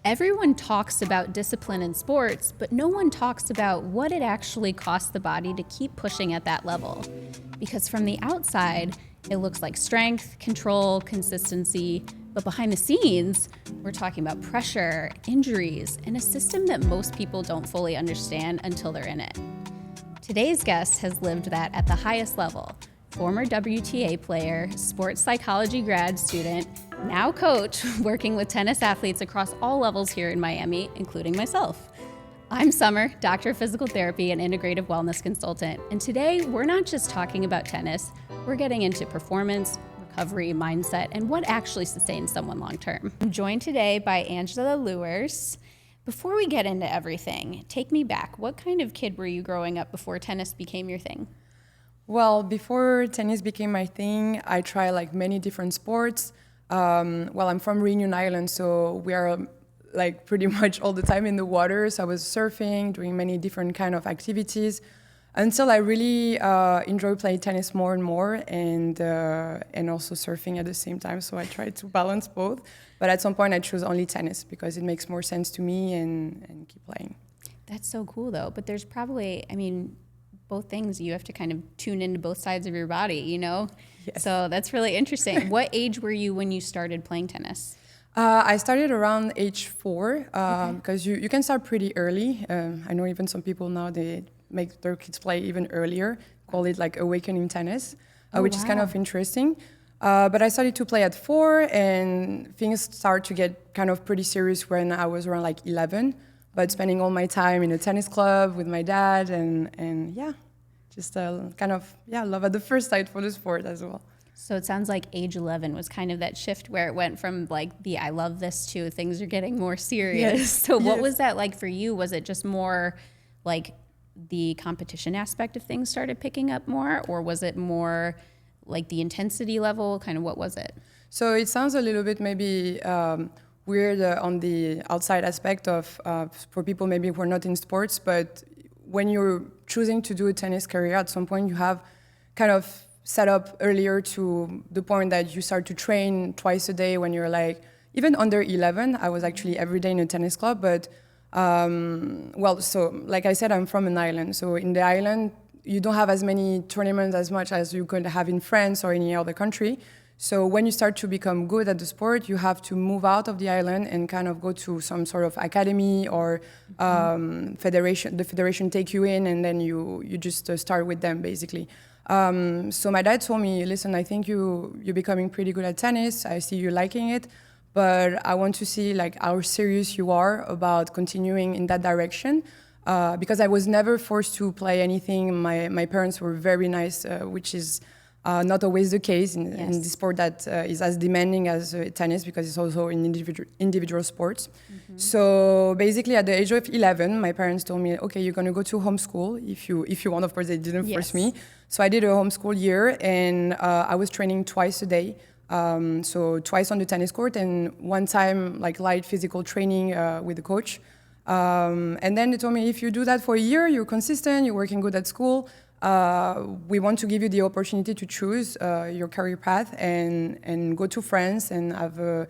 Everyone talks about discipline in sports, but no one talks about what it actually costs the body to keep pushing at that level. Because from the outside, it looks like strength, control, consistency, but behind the scenes, we're talking about pressure, injuries, and a system that most people don't fully understand until they're in it. Today's guest has lived that at the highest level. Former WTA player, sports psychology grad student, now coach, working with tennis athletes across all levels here in Miami, including myself. I'm Summer, doctor of physical therapy and integrative wellness consultant, and today we're not just talking about tennis, we're getting into performance, recovery, mindset, and what actually sustains someone long term. I'm joined today by Angela Leweurs. Before we get into everything, take me back. What kind of kid were you growing up before tennis became your thing? Well, before tennis became my thing, I tried like many different sports. I'm from Reunion Island, so we are like pretty much all the time in the water. So I was surfing, doing many different kind of activities, until I really enjoyed playing tennis more and more, and also surfing at the same time. So I tried to balance both. But at some point, I chose only tennis because it makes more sense to me and keep playing. That's so cool, though. But there's probably, both things, you have to kind of tune into both sides of your body, you know? Yes. So that's really interesting. What age were you when you started playing tennis? I started around age 4 because you can start pretty early. I know even some people now, they make their kids play even earlier, call it like awakening tennis, which is kind of interesting. But I started to play at 4 and things started to get kind of pretty serious when I was around like 11. But spending all my time in a tennis club with my dad and just love at the first sight for the sport as well. So it sounds like age 11 was kind of that shift where it went from like the I love this to things are getting more serious. Yes. So what was that like for you? Was it just more like the competition aspect of things started picking up more, or was it more like the intensity level? Kind of what was it? So it sounds a little bit maybe weird on the outside aspect of for people maybe who are not in sports, but when you're choosing to do a tennis career, at some point you have kind of set up earlier to the point that you start to train twice a day when you're like, even under 11, I was actually every day in a tennis club, but so like I said, I'm from an island. So in the island, you don't have as many tournaments as much as you could have in France or any other country. So when you start to become good at the sport, you have to move out of the island and kind of go to some sort of academy or federation. The federation take you in, and then you just start with them basically. So my dad told me, listen, I think you're becoming pretty good at tennis. I see you liking it, but I want to see like how serious you are about continuing in that direction. Because I was never forced to play anything. My parents were very nice, which is not always the case in the sport that is as demanding as tennis, because it's also an individual sport. Mm-hmm. So basically at the age of 11, my parents told me, okay, you're going to go to homeschool if you want. Of course, they didn't force me. So I did a homeschool year, and I was training twice a day. So twice on the tennis court and one time like light physical training with the coach. And then they told me, if you do that for a year, you're consistent, you're working good at school, we want to give you the opportunity to choose your career path and go to France and have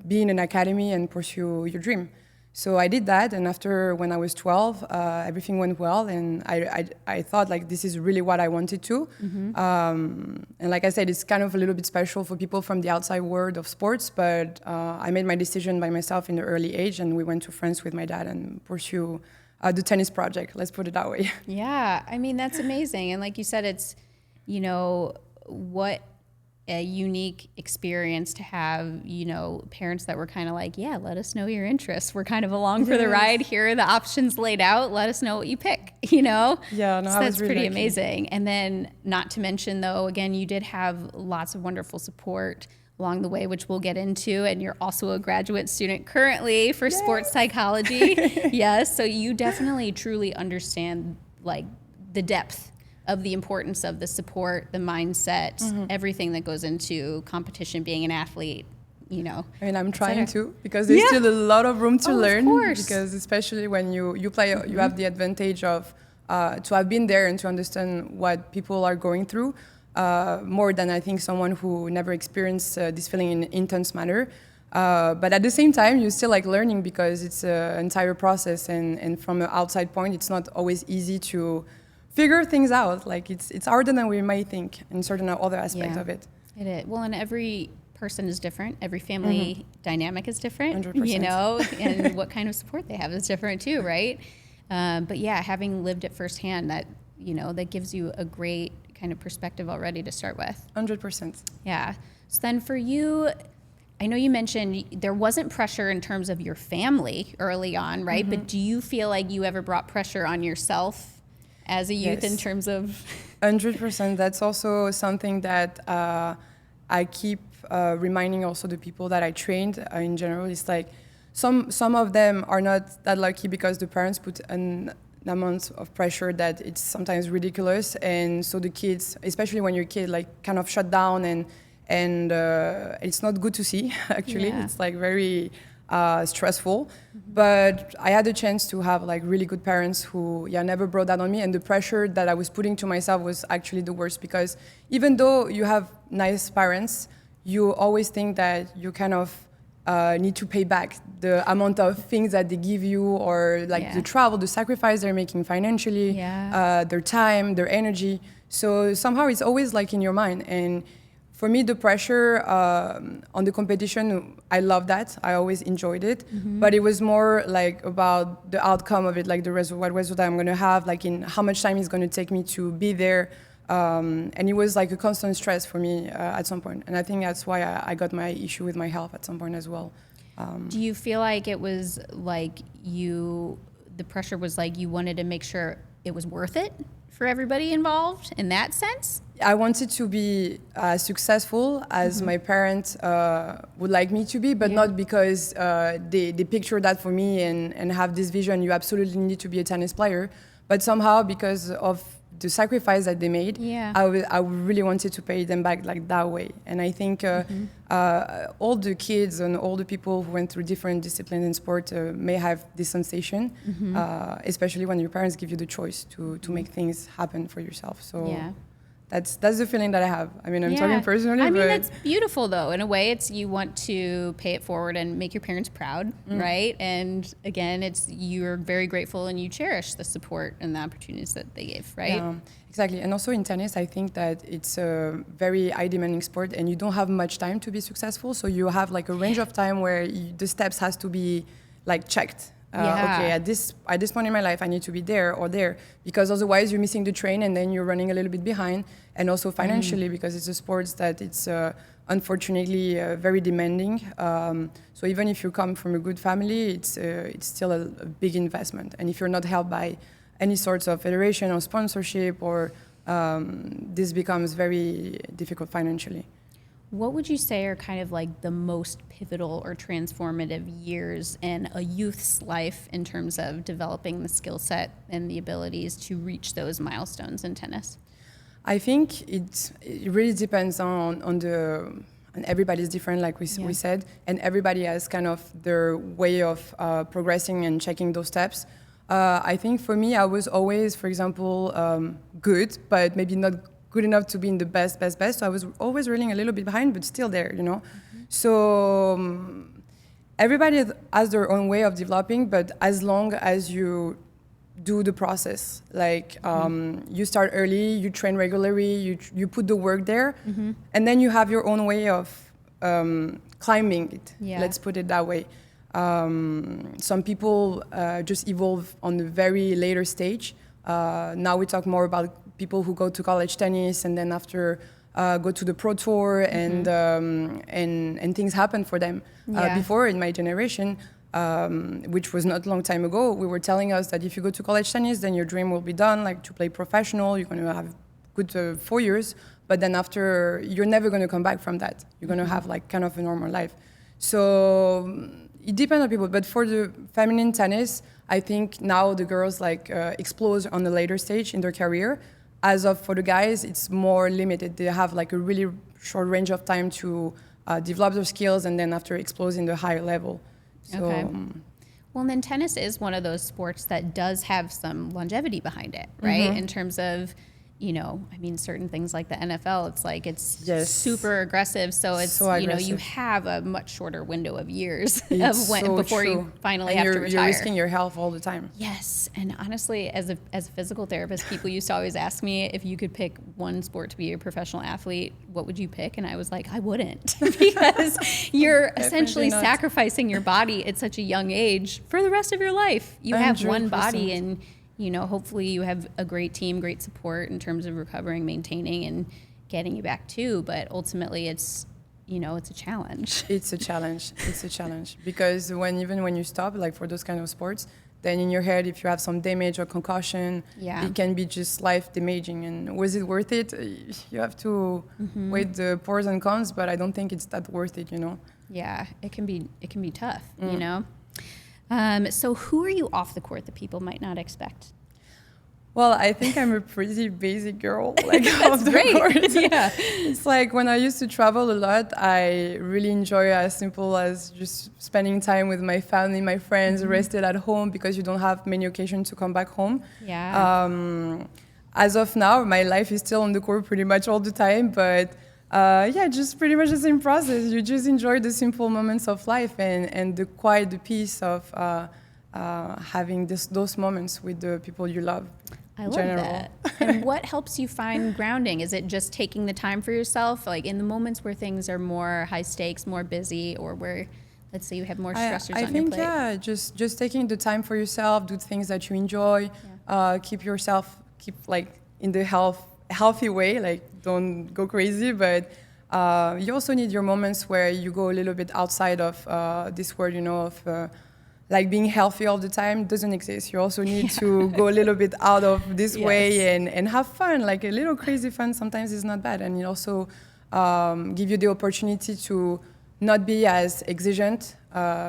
be in an academy and pursue your dream. So I did that, and after when I was 12, everything went well, and I thought like this is really what I wanted to. Mm-hmm. And like I said, it's kind of a little bit special for people from the outside world of sports, but I made my decision by myself in the early age, and we went to France with my dad and pursue the tennis project, let's put it that way. Yeah, that's amazing. And like you said, it's, what a unique experience to have, parents that were kind of like, yeah, let us know your interests. We're kind of along for the ride. Here are the options laid out. Let us know what you pick, Yeah, no, so that's really lucky. Amazing. And then not to mention, though, again, you did have lots of wonderful support along the way, which we'll get into. And you're also a graduate student currently for sports psychology. Yes. So you definitely truly understand like the depth of the importance of the support, the mindset, everything that goes into competition, being an athlete, I'm trying to, because there's still a lot of room to learn. Of course. Because especially when you play, you have the advantage of to have been there and to understand what people are going through. More than I think someone who never experienced this feeling in intense manner. But at the same time, you're still like learning because it's an entire process, and from an outside point, it's not always easy to figure things out. Like it's harder than we might think in certain other aspects of it. It is. Well, and every person is different. Every family dynamic is different, 100%. you know, and what kind of support they have is different too, right? But yeah, having lived it firsthand, that, you know, that gives you a great kind of perspective already to start with. 100%. Yeah. So then for you, I know you mentioned there wasn't pressure in terms of your family early on, right? But do you feel like you ever brought pressure on yourself as a youth in terms of? 100%. That's also something that I keep reminding also the people that I trained in general. It's like some of them are not that lucky because the parents put an amount of pressure that it's sometimes ridiculous, and so the kids, especially when you're a kid, like kind of shut down, and it's not good to see. Actually, it's like very stressful. But I had a chance to have like really good parents who never brought that on me, and the pressure that I was putting to myself was actually the worst, because even though you have nice parents, you always think that you kind of need to pay back the amount of things that they give you, or like the travel, the sacrifice they're making financially, their time, their energy. So somehow it's always like in your mind. And for me, the pressure on the competition, I love that. I always enjoyed it. But it was more like about the outcome of it, like what result I'm going to have, like in how much time it's going to take me to be there. And it was like a constant stress for me at some point. And I think that's why I got my issue with my health at some point as well. Do you feel like it was like the pressure was like you wanted to make sure it was worth it for everybody involved in that sense? I wanted to be as successful as my parents would like me to be, but not because they picture that for me and have this vision, you absolutely need to be a tennis player, but somehow because of the sacrifice that they made, I really wanted to pay them back like that way. And I think all the kids and all the people who went through different disciplines in sport may have this sensation, especially when your parents give you the choice to make things happen for yourself. So that's the feeling that I have. I mean, I'm talking personally. I mean, it's beautiful though. In a way, it's you want to pay it forward and make your parents proud, right? And again, you're very grateful and you cherish the support and the opportunities that they gave, right? Yeah, exactly. And also in tennis, I think that it's a very high demanding sport, and you don't have much time to be successful. So you have like a range of time where the steps has to be like checked. Okay, at this point in my life, I need to be there or there, because otherwise you're missing the train and then you're running a little bit behind. And also financially, because it's a sport that it's unfortunately very demanding. So even if you come from a good family, it's still a big investment. And if you're not helped by any sorts of federation or sponsorship, or this becomes very difficult financially. What would you say are kind of like the most pivotal or transformative years in a youth's life in terms of developing the skill set and the abilities to reach those milestones in tennis? I think it really depends on and everybody's different, like we said, and everybody has kind of their way of progressing and checking those steps. I think for me, I was always, for example, good, but maybe not good enough to be in the best. So I was always running a little bit behind, but still there, you know. So everybody has their own way of developing, but as long as you do the process, like you start early, you train regularly, you put the work there, and then you have your own way of climbing it. Let's put it that way. Some people just evolve on the very later stage. Now we talk more about people who go to college tennis and then after go to the pro tour, and things happen for them. Before, in my generation, which was not a long time ago, we were telling us that if you go to college tennis, then your dream will be done, like to play professional, you're going to have good 4 years, but then after, you're never going to come back from that. You're going to have like kind of a normal life. So it depends on people, but for the feminine tennis, I think now the girls like explode on the later stage in their career. As of for the guys, it's more limited. They have like a really short range of time to develop their skills, and then after explode in the higher level. So, well, and then tennis is one of those sports that does have some longevity behind it, right? In terms of I mean, certain things like the NFL, it's like it's Yes. super aggressive. So it's, So you aggressive. have a much shorter window of years It's of when so before true. you finally And have to retire. You're risking your health all the time. Yes. And honestly, as a physical therapist, people used to always ask me if you could pick one sport to be a professional athlete, what would you pick? And I was like, I wouldn't, because you're essentially not. sacrificing your body at such a young age for the rest of your life. You have one 100%. body, and hopefully you have a great team, great support in terms of recovering, maintaining, and getting you back too. But ultimately, it's a challenge. It's a challenge. It's a challenge because even when you stop, like for those kind of sports, then in your head, if you have some damage or concussion, it can be just life damaging. And was it worth it? You have to weigh the pros and cons, but I don't think it's that worth it. Yeah, it can be tough. So who are you off the court that people might not expect? Well, I think I'm a pretty basic girl, like off the great. court. Yeah. It's like when I used to travel a lot, I really enjoy as simple as just spending time with my family, my friends, rested at home because you don't have many occasions to come back home. Yeah. As of now, my life is still on the court pretty much all the time, but just pretty much the same process. You just enjoy the simple moments of life and the quiet, the peace of having those moments with the people you love. I love that. And what helps you find grounding? Is it just taking the time for yourself, like in the moments where things are more high stakes, more busy, or where, let's say, you have more stressors on your plate? I think, just taking the time for yourself, do things that you enjoy, keep like in the healthy way, like don't go crazy, but you also need your moments where you go a little bit outside of this world, of like being healthy all the time doesn't exist. You also need to go a little bit out of this way and have fun, like a little crazy fun sometimes is not bad. And it also give you the opportunity to not be as exigent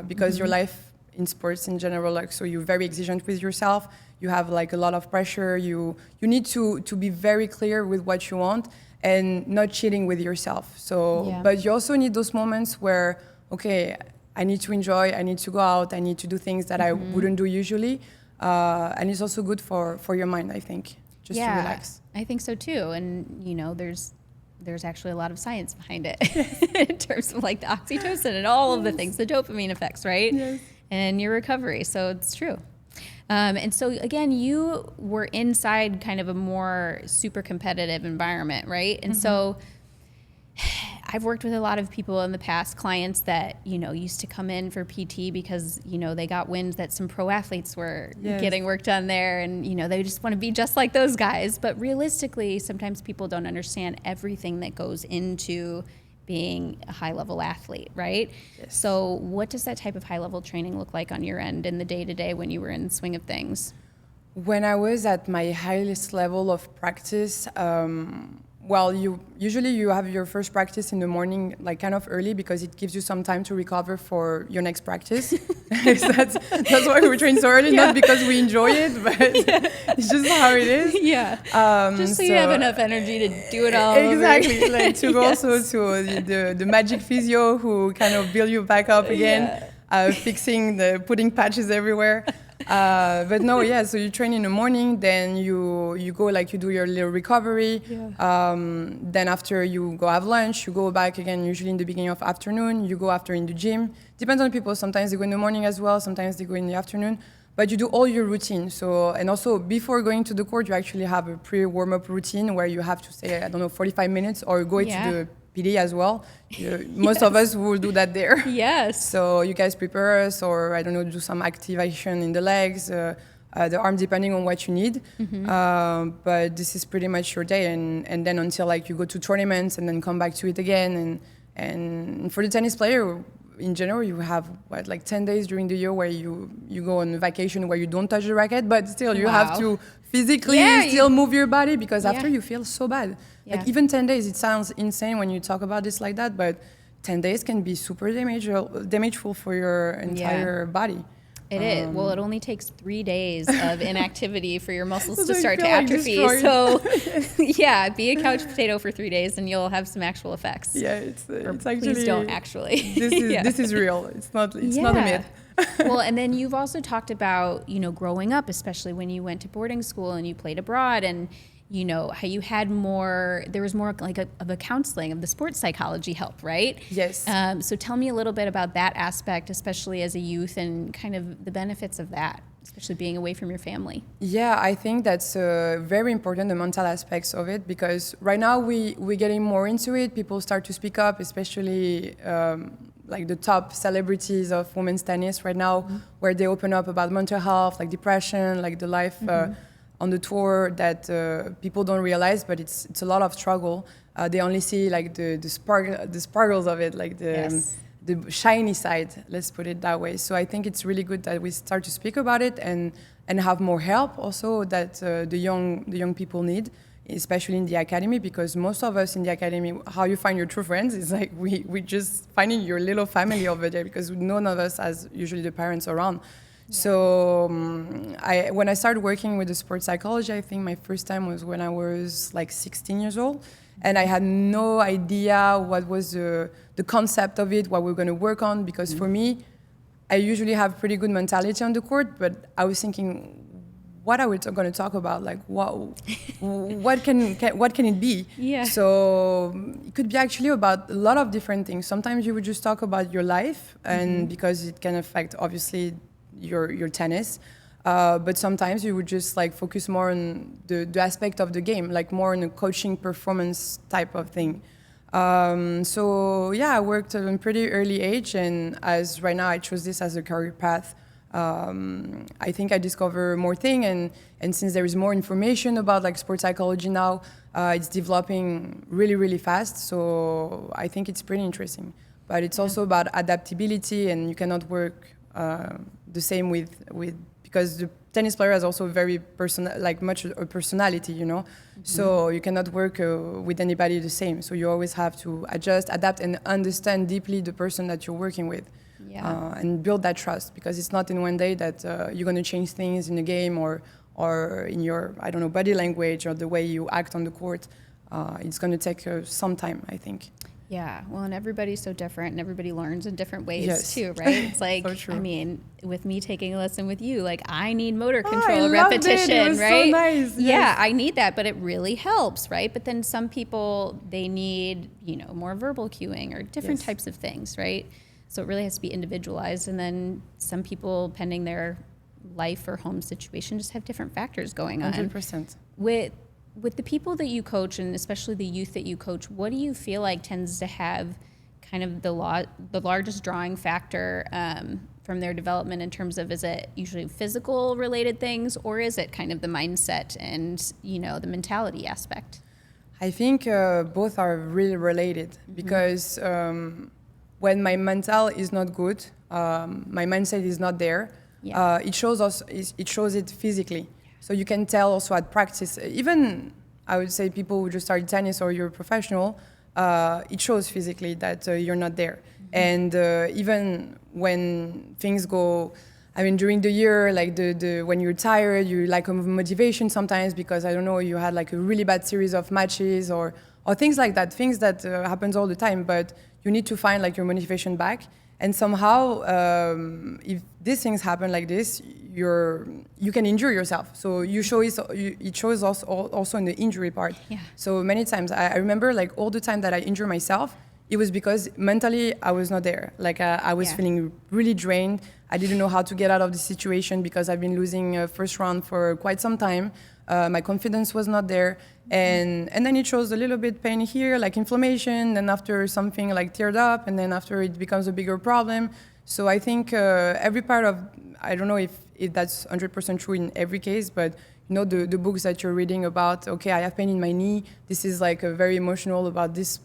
because your life in sports in general, like, so you're very exigent with yourself. You have like a lot of pressure. You need to be very clear with what you want and not cheating with yourself. So, but you also need those moments where, okay, I need to enjoy, I need to go out, I need to do things that I wouldn't do usually. And it's also good for your mind, I think, just to relax. I think so too. And, there's actually a lot of science behind it in terms of like the oxytocin and all of the things, the dopamine effects, right? Yes. And your recovery. So it's true. And so again, you were inside kind of a more super competitive environment, right? And so I've worked with a lot of people in the past, clients that, used to come in for PT because, they got wind that some pro athletes were getting work done there and, they just want to be just like those guys. But realistically, sometimes people don't understand everything that goes into being a high-level athlete, right? Yes. So what does that type of high-level training look like on your end in the day-to-day when you were in the swing of things? When I was at my highest level of practice, you usually have your first practice in the morning, like kind of early, because it gives you some time to recover for your next practice. that's why we train so early, not because we enjoy it, but it's just how it is. Just so you have enough energy to do it all exactly, over. like to go also to the magic physio who kind of build you back up again, fixing putting patches everywhere. But no, so you train in the morning, then you go, like, you do your little recovery. Then after you go have lunch, you go back again, usually in the beginning of afternoon. You go after in the gym. Depends on people. Sometimes they go in the morning as well. Sometimes they go in the afternoon. But you do all your routine. So, and also before going to the court, you actually have a pre-warm-up routine where you have to say, 45 minutes or go to the PD as well. Most of us will do that there. Yes. So you guys prepare us, or do some activation in the legs, the arm, depending on what you need. But this is pretty much your day, and then until like you go to tournaments and then come back to it again. And for the tennis player, in general, you have 10 days during the year where you go on vacation where you don't touch the racket, but still you have to physically still move your body because after you feel so bad. Like even 10 days, it sounds insane when you talk about this like that, but 10 days can be super damageful for your entire body. It is. Well, it only takes 3 days of inactivity for your muscles to start to atrophy. So, be a couch potato for 3 days, and you'll have some actual effects. Yeah, it's actually. Please don't actually. This is real. It's not a myth. Well, and then you've also talked about growing up, especially when you went to boarding school and you played abroad, and how you had more, there was more like of a counseling of the sports psychology help, right? Yes. So tell me a little bit about that aspect, especially as a youth, and kind of the benefits of that, especially being away from your family. Yeah, I think that's very important, the mental aspects of it, because right now we're getting more into it. People start to speak up, especially like the top celebrities of women's tennis right now, where they open up about mental health, like depression, like the life on the tour that people don't realize, but it's a lot of struggle. They only see like the sparkles of it, like the shiny side, let's put it that way. So I think it's really good that we start to speak about it and have more help also that the young people need, especially in the academy, because most of us in the academy, how you find your true friends is like we just finding your little family over there, because none of us has usually the parents around. So when I started working with the sports psychology, I think my first time was when I was like 16 years old, and I had no idea what was the concept of it, what we were going to work on, because for me, I usually have pretty good mentality on the court, but I was thinking, what are we going to talk about? Like, what can it be? Yeah. So it could be actually about a lot of different things. Sometimes you would just talk about your life, and because it can affect obviously your tennis, but sometimes you would just like focus more on the aspect of the game, like more on a coaching performance type of thing. So yeah, I worked at a pretty early age, and as right now I chose this as a career path. I think I discover more things, and since there is more information about like sports psychology now, it's developing really, really fast. So I think it's pretty interesting. But it's also about adaptability, and you cannot work the same with because the tennis player has also very much a personality, So you cannot work with anybody the same. So you always have to adjust, adapt, and understand deeply the person that you're working with. Yeah. And build that trust, because it's not in one day that you're going to change things in the game or in your, I don't know, body language or the way you act on the court. It's going to take some time, I think. Yeah, well, and everybody's so different, and everybody learns in different ways too, right? It's like, So true. I mean, with me taking a lesson with you, like I need motor control, I repetition, loved it. It was right? so nice. Yeah, Yes. I need that, but it really helps, right? But then some people, they need, more verbal cueing or different Yes. types of things, right? So it really has to be individualized. And then some people, pending their life or home situation, just have different factors going on. 100%. With the people that you coach, and especially the youth that you coach, what do you feel like tends to have kind of the largest drawing factor from their development in terms of, is it usually physical related things, or is it kind of the mindset and, the mentality aspect? I think both are really related, because when my mental is not good, my mindset is not there, it shows it physically. So you can tell also at practice, even I would say people who just started tennis or you're a professional, it shows physically that you're not there. And even when things go, I mean, during the year, like when you're tired, you lack of motivation sometimes because, I don't know, you had like a really bad series of matches or things like that, things that happens all the time, but you need to find like your motivation back. And somehow, if these things happen like this, you can injure yourself. So it shows us also in the injury part. Yeah. So many times, I remember like all the time that I injure myself, it was because mentally I was not there. Like I was feeling really drained. I didn't know how to get out of the situation because I've been losing first round for quite some time. My confidence was not there. And then it shows a little bit pain here, like inflammation, then after something like teared up, and then after it becomes a bigger problem. So I think every part of, I don't know if that's 100% true in every case, but the books that you're reading about, okay, I have pain in my knee, this is like very emotional about this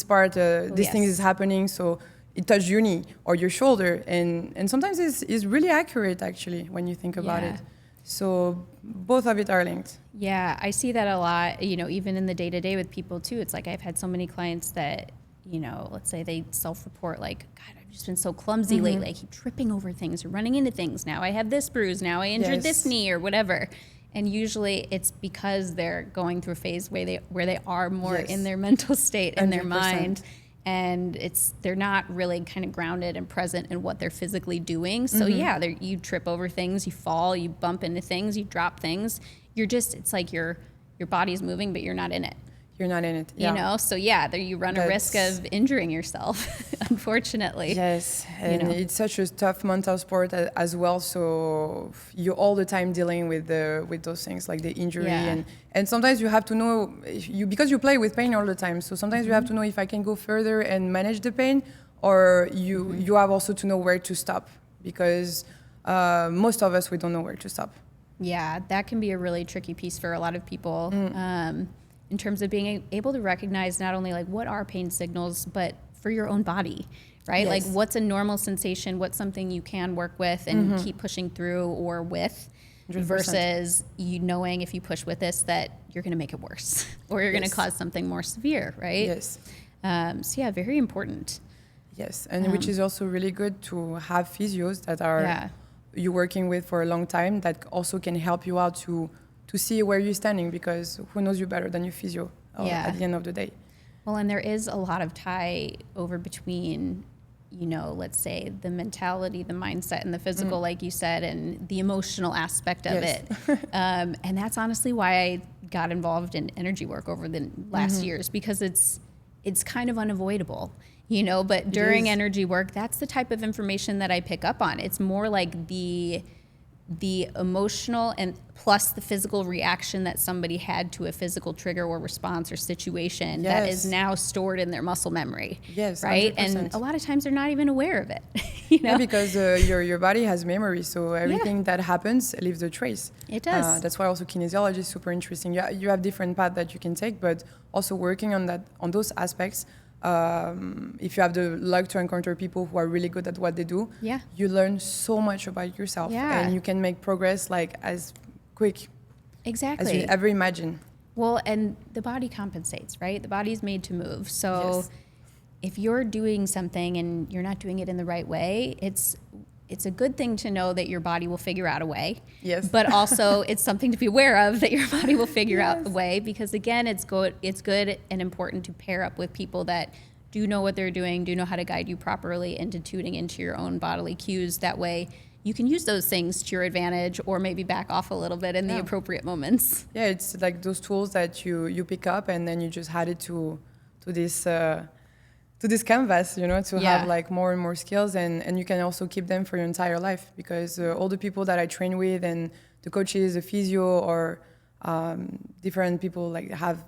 part, this thing is happening, so it touched your knee or your shoulder, and sometimes it's really accurate actually when you think about it. So both of it are linked. Yeah, I see that a lot, even in the day-to-day with people too. It's like I've had so many clients that, let's say they self-report like, God, I've just been so clumsy lately. I keep tripping over things or running into things. Now I have this bruise. Now I injured this knee or whatever. And usually it's because they're going through a phase where they are more in their mental state, in their mind. And they're not really kind of grounded and present in what they're physically doing. So you trip over things, you fall, you bump into things, you drop things. It's like you're your body's moving, but you're not in it. You're not in it. Yeah. You know, so yeah, there you run a risk of injuring yourself, unfortunately. Yes, and it's such a tough mental sport as well. So you're all the time dealing with those things like the injury, and sometimes you have to know because you play with pain all the time. So sometimes you have to know if I can go further and manage the pain, or you have also to know where to stop, because most of us, we don't know where to stop. Yeah, that can be a really tricky piece for a lot of people. In terms of being able to recognize not only like what are pain signals, but for your own body, right? Yes. Like what's a normal sensation, what's something you can work with and keep pushing through or with, 100%. versus you knowing if you push with this that you're going to make it worse or you're going to cause something more severe, right? Yes. So yeah, very important. Yes, and which is also really good to have physios that are you're working with for a long time that also can help you out to see where you're standing, because who knows you better than your physio at the end of the day. Well, and there is a lot of tie over between, you know, let's say the mentality, the mindset, and the physical, like you said, and the emotional aspect of it. And that's honestly why I got involved in energy work over the last years, because it's kind of unavoidable, you know, but during energy work, that's the type of information that I pick up on. It's more like the emotional and plus the physical reaction that somebody had to a physical trigger or response or situation that is now stored in their muscle memory. Yes, right. 100%. And a lot of times they're not even aware of it. You know? Yeah, because your body has memory, so everything that happens leaves a trace. It does. That's why also kinesiology is super interesting. You have different paths that you can take, but also working on those aspects. If you have the luck to encounter people who are really good at what they do, you learn so much about yourself, and you can make progress like as quick as you ever imagine. Well, and the body compensates, right? The body's made to move. So if you're doing something and you're not doing it in the right way, it's a good thing to know that your body will figure out a way. Yes. But also it's something to be aware of that your body will figure out the way, because again, it's good and important to pair up with people that do know what they're doing, do know how to guide you properly into tuning into your own bodily cues. That way you can use those things to your advantage, or maybe back off a little bit in the appropriate moments. Yeah, it's like those tools that you pick up and then you just add it to this canvas, you know, to have like more and more skills, and you can also keep them for your entire life, because all the people that I train with and the coaches, the physio, or different people like have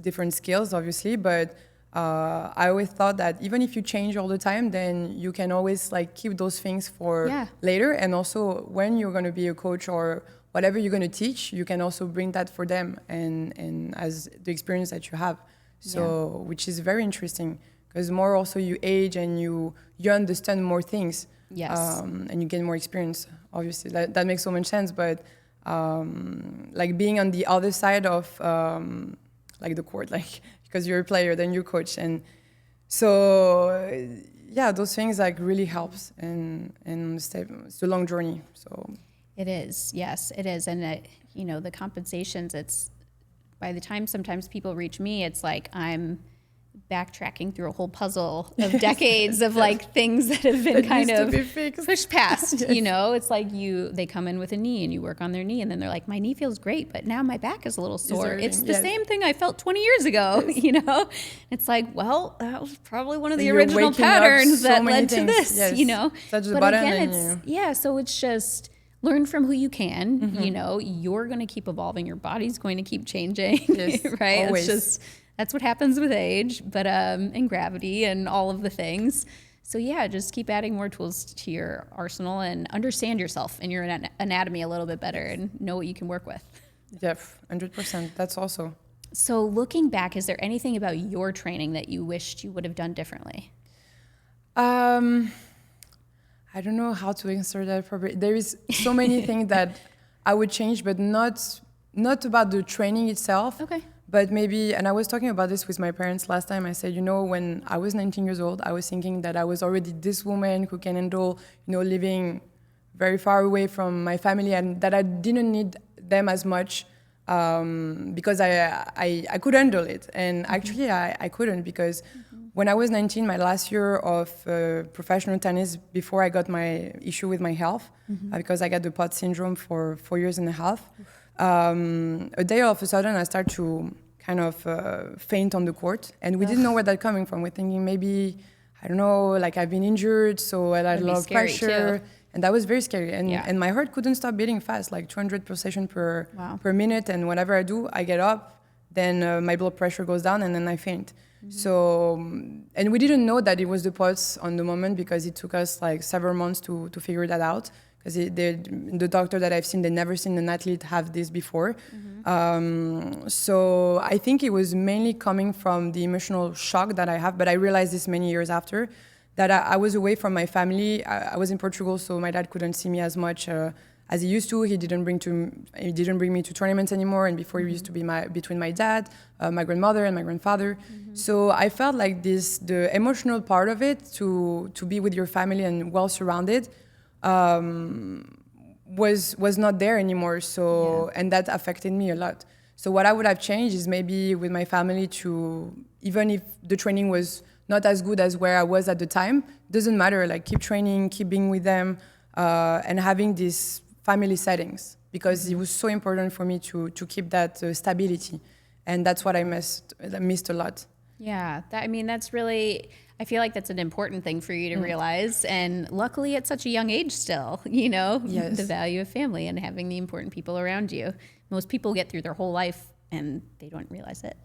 different skills, obviously, but I always thought that even if you change all the time, then you can always like keep those things for later, and also when you're going to be a coach or whatever you're going to teach, you can also bring that for them and as the experience that you have. So which is very interesting, because more also you age and you understand more things. Yes. And you gain more experience, obviously. That makes so much sense. But like being on the other side of like the court, like because you're a player, then you're coach. And so, yeah, those things like really helps. And it's a long journey. So it is. Yes, it is. And, you know, the compensations, it's by the time sometimes people reach me, it's like I'm backtracking through a whole puzzle of decades of like things that have been kind of pushed past. You know, it's like they come in with a knee and you work on their knee, and then they're like, my knee feels great, but now my back is a little sore. It's the same thing I felt 20 years ago. You know, it's like, well, that was probably one of the original patterns that led to this. You know, but again, it's so it's just learn from who you can. You know, you're going to keep evolving. Your body's going to keep changing. Right? Always. It's just that's what happens with age, but and gravity and all of the things. So yeah, just keep adding more tools to your arsenal and understand yourself and your anatomy a little bit better and know what you can work with. Yeah, 100%. That's also. So looking back, is there anything about your training that you wished you would have done differently? I don't know how to answer that properly. There is so many things that I would change, but not about the training itself. Okay. But maybe, and I was talking about this with my parents last time, I said, you know, when I was 19 years old, I was thinking that I was already this woman who can handle, you know, living very far away from my family, and that I didn't need them as much because I could handle it. And actually I couldn't, because when I was 19, my last year of professional tennis, before I got my issue with my health, because I got the POTS syndrome for 4.5 years, A day all of a sudden I start to kind of faint on the court, and we didn't know where that coming from. We're thinking maybe, I don't know, like I've been injured, so I had a lot of pressure. And that was very scary. And my heart couldn't stop beating fast, like 200 pulsations per minute. And whenever I do, I get up, then my blood pressure goes down, and then I faint. So, and we didn't know that it was the pulse on the moment, because it took us like several months to figure that out. Because the doctor that I've seen, they never seen an athlete have this before. So I think it was mainly coming from the emotional shock that I have, but I realized this many years after, that I was away from my family. I was in Portugal, so my dad couldn't see me as much as he used to. He didn't bring me to tournaments anymore, and before he used to be between my dad, my grandmother, and my grandfather. So I felt like the emotional part of it, to be with your family and well surrounded, was not there anymore. So and that affected me a lot. So what I would have changed is maybe with my family, to, even if the training was not as good as where I was at the time, doesn't matter, like keep training, keep being with them, and having these family settings, because it was so important for me to keep that stability. And that's what I missed a lot. Yeah, that's really, I feel like that's an important thing for you to realize. And luckily at such a young age still, the value of family and having the important people around you. Most people get through their whole life and they don't realize it.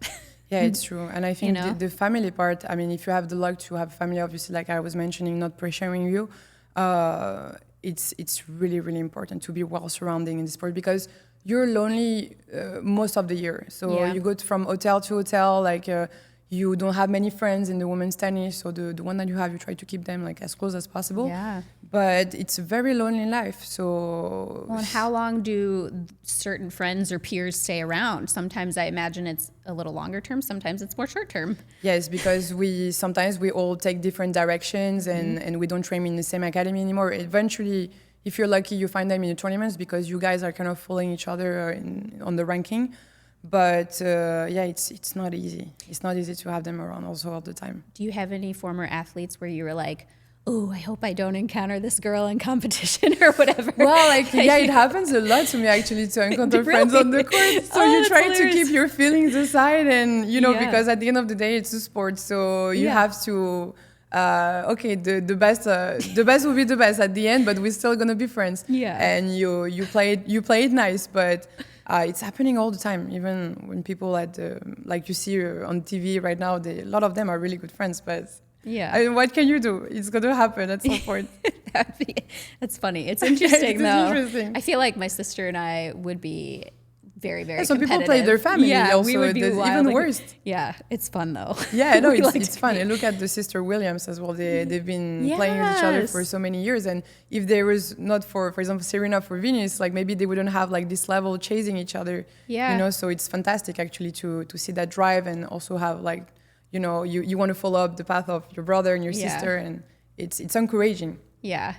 Yeah, it's true. And I think the family part, if you have the luck to have family, obviously, like I was mentioning, not pressuring you, it's really, really important to be well surrounding in the sport, because you're lonely most of the year. So you go from hotel to hotel, like you don't have many friends in the women's tennis. So the one that you have, you try to keep them like as close as possible. Yeah. But it's a very lonely life. So. Well, and how long do certain friends or peers stay around? Sometimes I imagine it's a little longer term. Sometimes it's more short term. Yes, because sometimes we all take different directions, and we don't train in the same academy anymore. Eventually, if you're lucky, you find them in the tournaments, because you guys are kind of following each other on the ranking. But it's not easy. It's not easy to have them around also all the time. Do you have any former athletes where you were like, oh, I hope I don't encounter this girl in competition or whatever? Well, it happens a lot to me, actually, to encounter friends on the court. So you try to keep your feelings aside, and, because at the end of the day, it's a sport. So you have to, the best will be the best at the end, but we're still going to be friends. Yeah. And you play it nice, but it's happening all the time. Even when people like you see on TV right now, a lot of them are really good friends, but what can you do? It's going to happen at some point. That's funny. It's interesting, though. Interesting. I feel like my sister and I would be very, very some people play their family also. We would be even worse. Yeah, it's fun, though. Yeah, no, it's fun. And look at the sister Williams as well. They've been playing with each other for so many years. And if there was not for example, Serena for Venus, like maybe they wouldn't have like this level chasing each other. Yeah. So it's fantastic actually to see that drive, and also have like, you want to follow up the path of your brother and your sister, and it's encouraging. Yeah.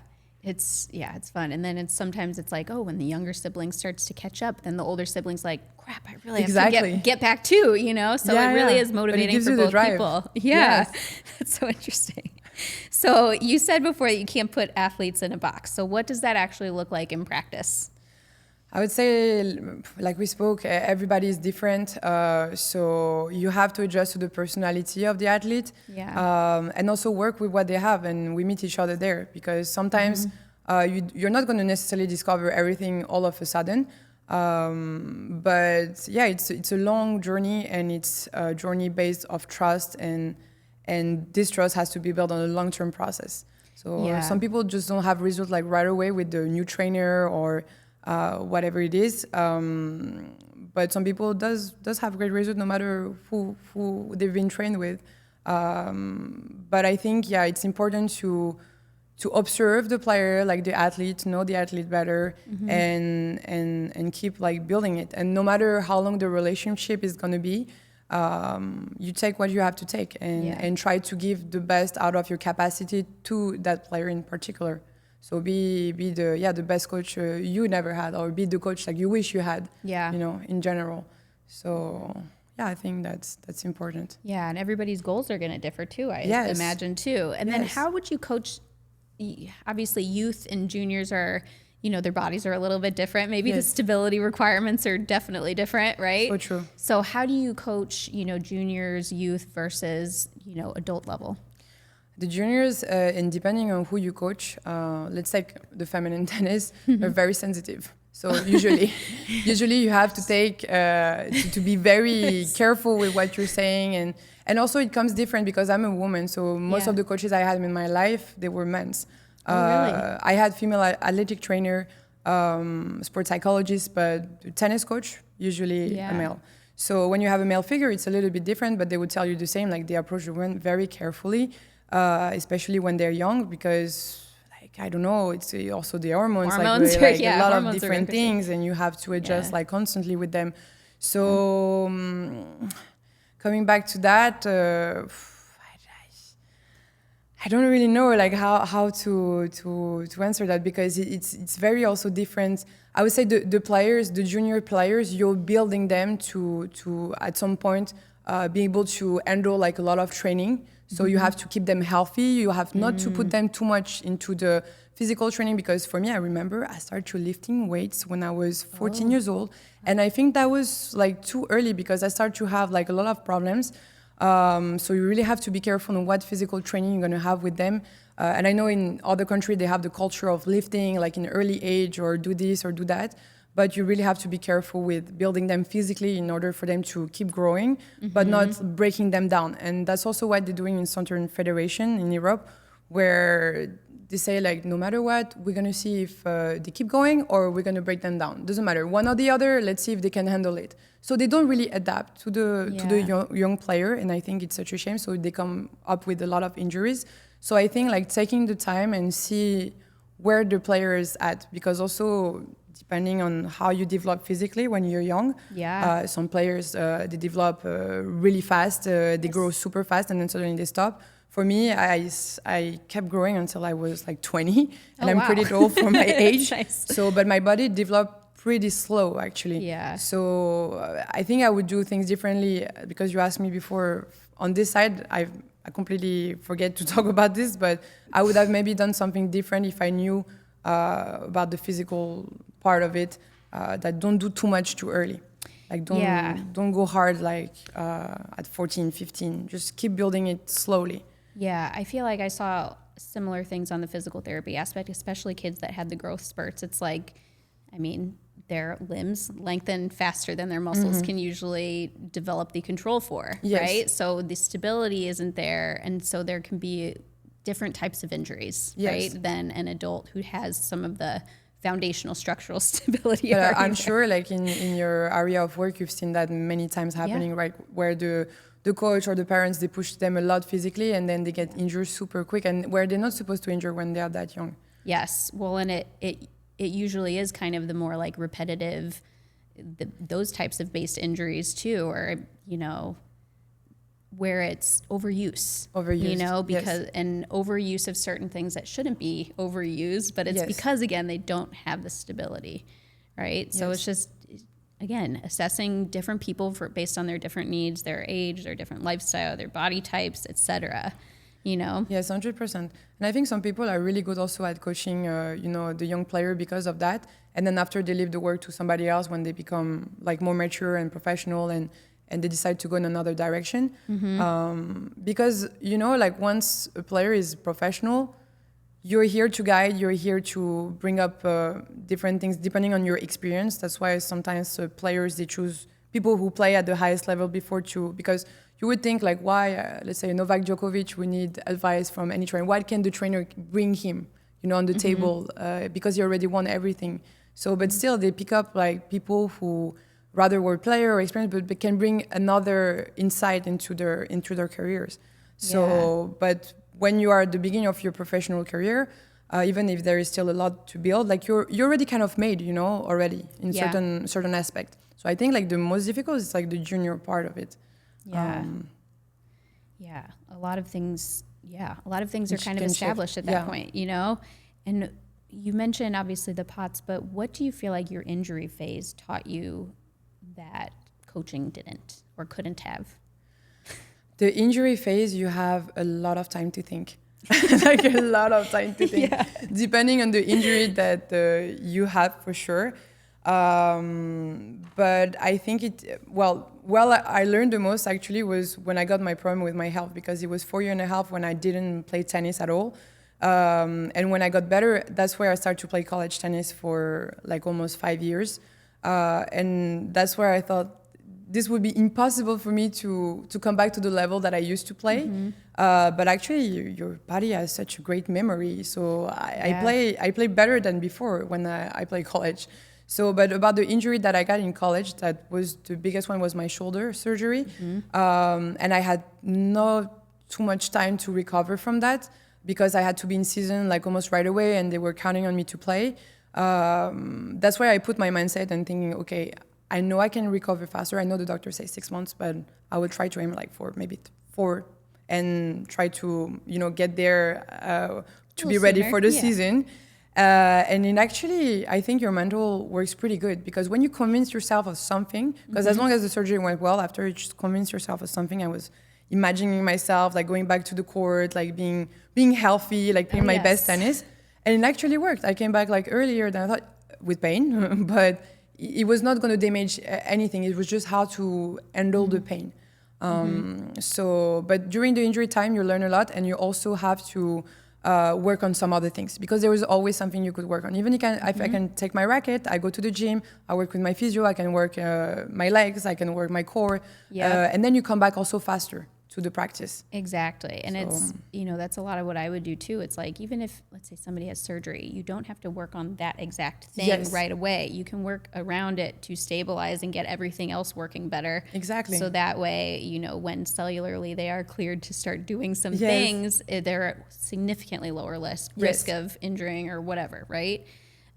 It's fun. And then sometimes it's like, oh, when the younger sibling starts to catch up, then the older sibling's like, crap, I really have to get back too, So it really is motivating for both people. Yeah. Yes. That's so interesting. So you said before that you can't put athletes in a box. So what does that actually look like in practice? I would say, like we spoke, everybody is different. So you have to adjust to the personality of the athlete, and also work with what they have. And we meet each other there, because sometimes you're not going to necessarily discover everything all of a sudden. But it's a long journey, and it's a journey based off trust, and this trust has to be built on a long-term process. So some people just don't have results like right away with the new trainer or whatever it is, but some people does have great results no matter who they've been trained with. But I think it's important to observe the player, like the athlete, know the athlete better, and keep like building it. And no matter how long the relationship is gonna be, you take what you have to take, and try to give the best out of your capacity to that player in particular. So be the best coach you never had, or be the coach like you wish you had. In general. So I think that's important. Yeah, and everybody's goals are going to differ too. I imagine too. And then how would you coach? Obviously, youth and juniors are their bodies are a little bit different. Maybe the Yes. stability requirements are definitely different, right? So true. So how do you coach, juniors, youth versus, adult level? The juniors, and depending on who you coach, let's take the feminine tennis, are very sensitive. So usually you have to take to be very careful with what you're saying, and also it comes different because I'm a woman. So most of the coaches I had in my life, they were men's. Really? I had female athletic trainer, sports psychologist, but tennis coach usually a male. So when you have a male figure, it's a little bit different, but they would tell you the same. Like they approach the women very carefully. Especially when they're young, because I don't know, it's also the hormones like a lot of different things, and you have to adjust like constantly with them. So coming back to that, I don't really know like how to answer that, because it's very also different. I would say the players, the junior players, you're building them to at some point be able to handle like a lot of training. So you have to keep them healthy. You have not to put them too much into the physical training, because for me, I remember I started to lifting weights when I was 14 years old. And I think that was like too early, because I started to have like a lot of problems. So you really have to be careful on what physical training you're going to have with them. And I know in other countries, they have the culture of lifting like in early age, or do this or do that. But you really have to be careful with building them physically in order for them to keep growing, but not breaking them down. And that's also what they're doing in Southern Federation in Europe, where they say like, no matter what, we're going to see if they keep going or we're going to break them down. Doesn't matter, one or the other, let's see if they can handle it. So they don't really adapt to the young player, and I think it's such a shame. So they come up with a lot of injuries. So I think like taking the time and see where the player is at, because also depending on how you develop physically when you're young. Some players, they develop really fast, they grow super fast, and then suddenly they stop. For me, I kept growing until I was like 20, and I'm pretty old for my age. Nice. So, but my body developed pretty slow actually. So I think I would do things differently, because you asked me before on this side, I completely forget to talk about this, but I would have maybe done something different if I knew about the physical part of it, that don't do too much too early. Like don't go hard like at 14, 15. Just keep building it slowly. Yeah, I feel like I saw similar things on the physical therapy aspect, especially kids that had the growth spurts. It's like, I mean, their limbs lengthen faster than their muscles can usually develop the control for, right? So the stability isn't there, and so there can be different types of injuries, right, than an adult who has some of the foundational structural stability. I'm sure like in your area of work, you've seen that many times happening, right? Where the coach or the parents, they push them a lot physically, and then they get injured super quick, and where they're not supposed to injure when they're that young. Yes. Well, and it usually is kind of the more like repetitive, those types of based injuries too, or, where it's overuse, because and overuse of certain things that shouldn't be overused, but it's because again, they don't have the stability, right? So it's just, again, assessing different people based on their different needs, their age, their different lifestyle, their body types, etc. Yes, 100%. And I think some people are really good also at coaching, the young player because of that. And then after they leave the work to somebody else, when they become like more mature and professional, and they decide to go in another direction. Because, like once a player is professional, you're here to guide, you're here to bring up different things depending on your experience. That's why sometimes players, they choose people who play at the highest level because you would think like, why, let's say Novak Djokovic, we need advice from any trainer. What can the trainer bring him, on the table, because he already won everything. So, but still they pick up like people who rather were player or experienced, but can bring another insight into their careers. So, but when you are at the beginning of your professional career, even if there is still a lot to build, like you're already kind of made, already in certain aspect. So I think like the most difficult is like the junior part of it. A lot of things are kind of established at that point, And you mentioned obviously the POTS, but what do you feel like your injury phase taught you that coaching didn't or couldn't have? The injury phase, you have a lot of time to think. like a lot of time to think, Yeah. depending on the injury that you have for sure. But I think I learned the most actually was when I got my problem with my health, because it was 4 years and a half when I didn't play tennis at all. And when I got better, that's where I started to play college tennis for like almost 5 years. And that's where I thought this would be impossible for me to come back to the level that I used to play. But actually, your body has such a great memory. So I play better than before when I play college. So, but about the injury that I got in college, that was the biggest one, was my shoulder surgery. And I had not too much time to recover from that, because I had to be in season like almost right away, and they were counting on me to play. That's why I put my mindset and thinking, okay, I know I can recover faster. I know the doctor says 6 months, but I will try to aim like for maybe 4, and try to get there to be ready for the season. And it actually, I think your mental works pretty good, because when you convince yourself of something, because as long as the surgery went well, after you just convince yourself of something, I was imagining myself like going back to the court, like being healthy, like playing my best tennis, and it actually worked. I came back like earlier than I thought, with pain, but it was not going to damage anything. It was just how to handle the pain. But during the injury time, you learn a lot, and you also have to work on some other things, because there is always something you could work on. Even if I can take my racket, I go to the gym, I work with my physio, I can work my legs, I can work my core, and then you come back also faster to the practice. Exactly. And it's, that's a lot of what I would do too. It's like, even if, let's say somebody has surgery, you don't have to work on that exact thing right away. You can work around it to stabilize and get everything else working better. Exactly. So that way, when cellularly they are cleared to start doing some things, they're at significantly lower risk of injuring or whatever, right?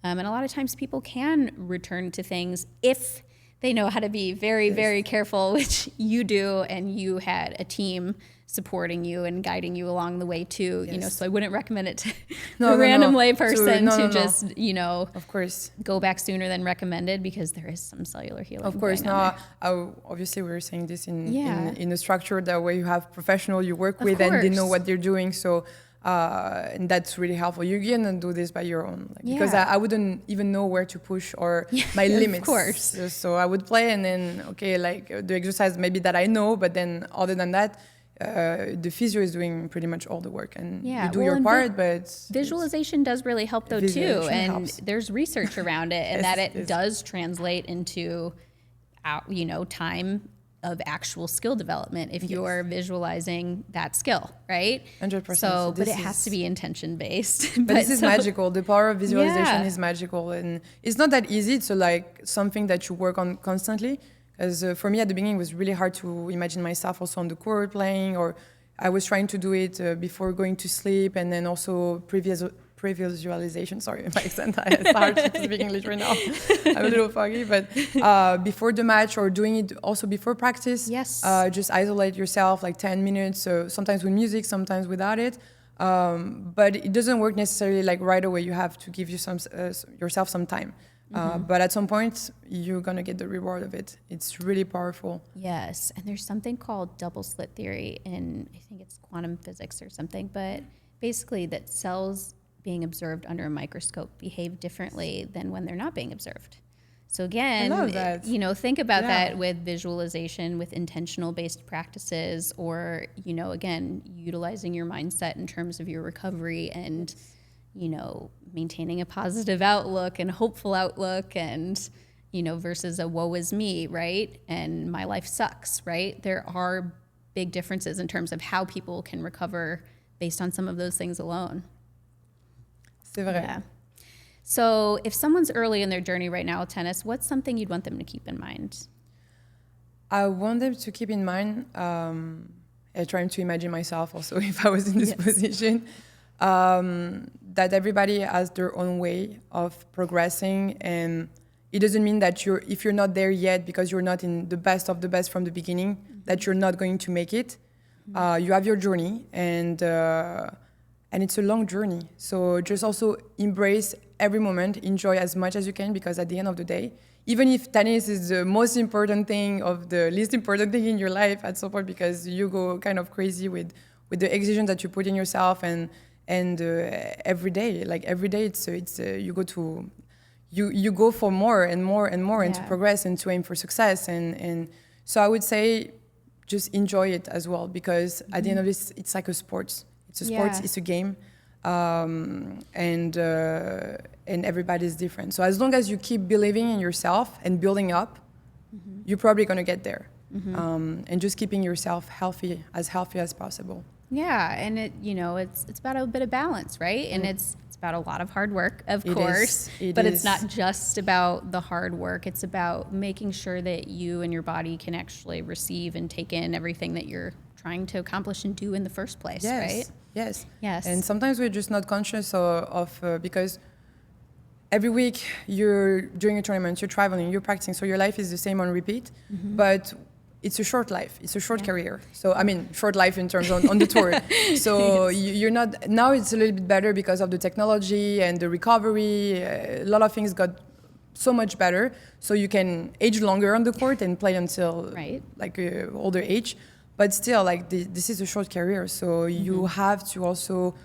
And a lot of times people can return to things if they know how to be very, very careful, which you do, and you had a team supporting you and guiding you along the way too. So I wouldn't recommend it to a random lay person to just, of course, go back sooner than recommended, because there is some cellular healing. Of course, obviously we were saying this in a structure that way you have professional you work with, and they know what they're doing. So. And that's really helpful. You can do this by your own, because I wouldn't even know where to push or my limits. Of course. So I would play, and then the exercise maybe that I know, but then other than that, the physio is doing pretty much all the work, and you do your part. But visualization does really help though too, and helps. There's research around it, and that it does translate into, time of actual skill development if you're visualizing that skill, right? 100%. So, but it has to be intention based. But this is magical. The power of visualization is magical, and it's not that easy. It's something that you work on constantly. As for me at the beginning, it was really hard to imagine myself also on the court playing, or I was trying to do it before going to sleep, and then also previous visualization. Sorry, my accent. It's hard to speak English right now. I'm a little foggy, but before the match, or doing it also before practice. Yes. Just isolate yourself like 10 minutes. So sometimes with music, sometimes without it. But it doesn't work necessarily like right away. You have to give yourself some time. But at some point, you're going to get the reward of it. It's really powerful. Yes. And there's something called double slit theory in, I think it's quantum physics or something, but basically that cells being observed under a microscope behave differently than when they're not being observed. So again, I love that. Think about that with visualization, with intentional based practices, or, again, utilizing your mindset in terms of your recovery and, maintaining a positive outlook and hopeful outlook, and, versus a woe is me, right? And my life sucks, right? There are big differences in terms of how people can recover based on some of those things alone. C'est vrai. Yeah. So if someone's early in their journey right now with tennis, what's something you'd want them to keep in mind? I want them to keep in mind, trying to imagine myself also if I was in this position, that everybody has their own way of progressing, and it doesn't mean that if you're not there yet because you're not in the best of the best from the beginning, that you're not going to make it. You have your journey, and it's a long journey. So just also embrace every moment, enjoy as much as you can, because at the end of the day, even if tennis is the most important thing of the least important thing in your life at some point, because you go kind of crazy with with the exigence that you put in yourself and every day, you go for more and more and more, and to progress and to aim for success, and so I would say just enjoy it as well, because at the end of this, it's like a sport. It's a sport. It's a game, and everybody's different. So as long as you keep believing in yourself and building up, you're probably gonna get there. And just keeping yourself healthy as possible. Yeah, and it's about a bit of balance, right? And it's about a lot of hard work, of course, but it's not just about the hard work. It's about making sure that you and your body can actually receive and take in everything that you're trying to accomplish and do in the first place, right? Yes. And sometimes we're just not conscious of because every week you're doing a tournament, you're traveling, you're practicing, so your life is the same on repeat, but it's a short life. It's a short career. So, I mean, short life in terms on the tour. So you're not, now it's a little bit better because of the technology and the recovery. A lot of things got so much better. So you can age longer on the court and play until older age. But still, this is a short career. So you have to also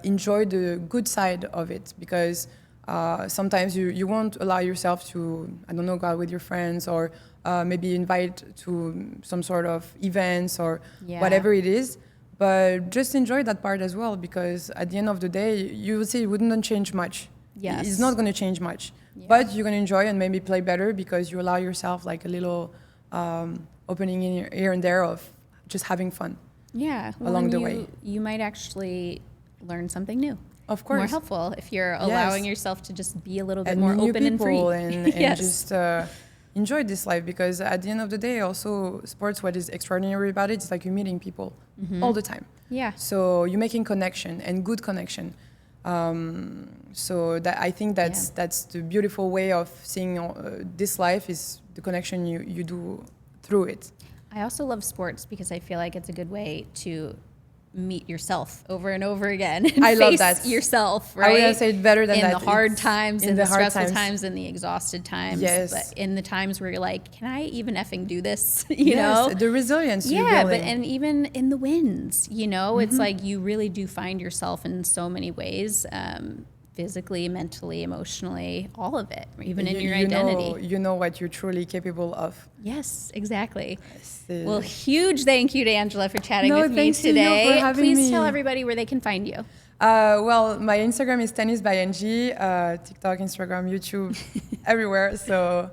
enjoy the good side of it, because sometimes you won't allow yourself to, I don't know, go out with your friends, or maybe invite to some sort of events or whatever it is. But just enjoy that part as well, because at the end of the day, you would say it wouldn't change much. Yes. It's not going to change much. But you're going to enjoy and maybe play better, because you allow yourself like a little opening in your here and there of just having fun along the way. You might actually learn something new. Of course. More helpful if you're allowing yourself to just be a little bit more new open and free. And just enjoy this life, because at the end of the day, also sports, what is extraordinary about it is like you're meeting people all the time. Yeah. So you're making connection, and good connection. So that I think that's the beautiful way of seeing this life, is the connection you do through it. I also love sports because I feel like it's a good way to meet yourself over and over again. And I love face that. yourself, right? I would say it better than in that. In the hard times, in the stressful times, in the exhausted times. Yes. But in the times where you're like, can I even effing do this? You know? The resilience. And even in the wins, it's like you really do find yourself in so many ways. Physically, mentally, emotionally, all of it, even in your identity. You know what you're truly capable of. Yes, exactly. Well, huge thank you to Angela for chatting with me today. To you for having Please tell everybody where they can find you. Well, my Instagram is tennis by Angie, TikTok, Instagram, YouTube, everywhere. So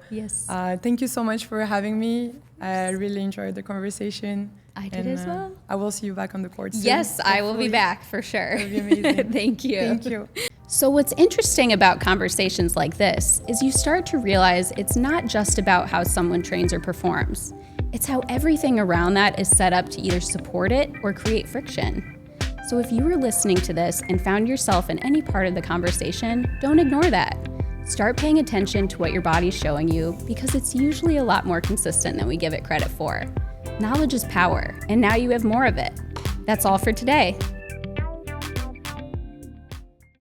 thank you so much for having me. I really enjoyed the conversation. I did as well. I will see you back on the court soon. Yes, I will be back for sure. It'll be amazing. Thank you. Thank you. So what's interesting about conversations like this is you start to realize it's not just about how someone trains or performs. It's how everything around that is set up to either support it or create friction. So if you were listening to this and found yourself in any part of the conversation, don't ignore that. Start paying attention to what your body's showing you, because it's usually a lot more consistent than we give it credit for. Knowledge is power, and now you have more of it. That's all for today.